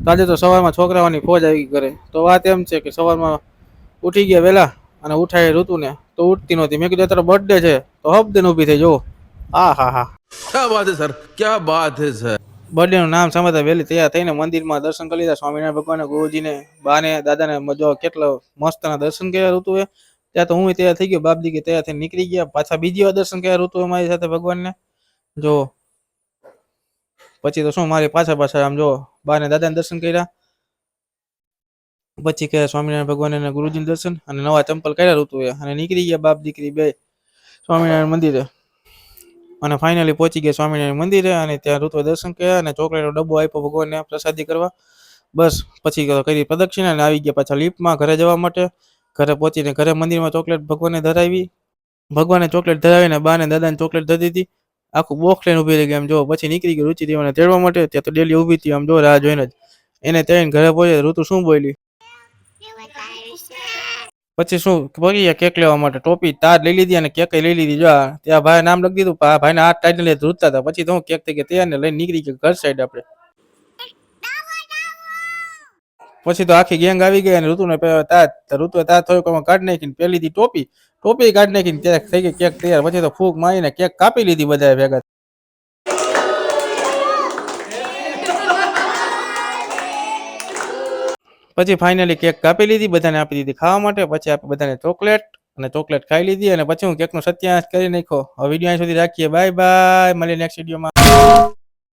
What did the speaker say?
તો આજે તો સવારમાં છોકરાઓની ફોજ આવી કરે. તો વાત એમ છે કે સવારમાં ઉઠી ગયા વહેલા અને ઉઠાય ઋતુને તો ઉઠતી નહોતી. મેં કીધું તારો બર્થડે છે તો હબ દિન ઊભી થઈ જુઓ. હા હા હા, क्या बात है सर, क्या बात है सर। બર્થડે નું નામ સાંભળતા વહેલી તૈયાર થઈને મંદિરમાં દર્શન કરી લીધા. સ્વામિનારાયણ ભગવાન, ગુરુજીને, બાને, દાદાને. મજો કેટલો મસ્ત ના દર્શન કર્યા ઋતુએ. ત્યાં તો હું તૈયાર થઈ ગયો. બાપ દીકે તૈયાર થઈને નીકળી ગયા. પાછા બીજી વાર દર્શન કર્યા ઋતુએ મારી સાથે ભગવાનને. જો પછી તો શું મારી પાછા પાછા આમ જો બાને દાદાને દર્શન કર્યા. પછી કે સ્વામિનારાયણ ભગવાન અને ગુરુજીને દર્શન અને નવા ચંપલ કર્યા ઋતુએ અને નીકળી ગયા બાપ દીકરી બે સ્વામિનારાયણ મંદિરે. અને ફાઇનલી પહોંચી ગયા સ્વામિનારાયણ મંદિરે અને ત્યાં ઋતુએ દર્શન કર્યા અને ચોકલેટનો ડબ્બો આપ્યો ભગવાનને પ્રસાદી કરવા. બસ પછી કરી પ્રદક્ષિણા અને આવી ગયા પાછા લિફ્ટમાં ઘરે જવા માટે. ઘરે પહોંચીને ઘરે મંદિરમાં ચોકલેટ ભગવાનને ધરાવી. ભગવાને ચોકલેટ ધરાવીને બાને દાદાને ચોકલેટ ધરી દીધી. આખું બોક્સ લઈને ઊભી રહી ગઈ. આમ જો પછી નીકળી ગઈ રુચિ દેવાને તેડવા માટે. ત્યાં તો ડેલી ઊભી હતી આમ જો રાહ જોઈને જ. એને તેડીને ઘરે પહોંચે ઋતુ શું બોલી પછી શું પગી કેક લેવા માટે ટોપી તાર લઈ લીધી અને કેક લઈ લીધી. જો ત્યાં ભાઈ નામ લખી દીધું. ભાઈને હાથ ટાઈટ લઈ ધૂતતા હતા. પછી તો હું કેક થઈ ગયા તૈયાર ને લઈને નીકળી ગયો ઘર સાઈડ આપણે. પછી તો આખી ગેંગ આવી ગઈ અને ઋતુને ઋતુએ તાર થોડુંક કાઢી નાખીને પેલી હતી ટોપી કાઢી નાખીને કેક થઈ ગઈ કેક તૈયાર. પછી તો ફૂંક મારીને કેક કાપી લીધી બધા ભેગા. પછી ફાઇનલી કેક કાપી લીધી, બધાને આપી દીધી ખાવા માટે. પછી આપી બધાને ચોકલેટ અને ચોકલેટ ખાઈ લીધી અને પછી હું કેકનો સત્યાનાશ કરી નાખ્યો. હવે વિડીયો અહીં સુધી રાખીએ. બાય બાય, મળીએ નેક્સ્ટ વિડીયોમાં.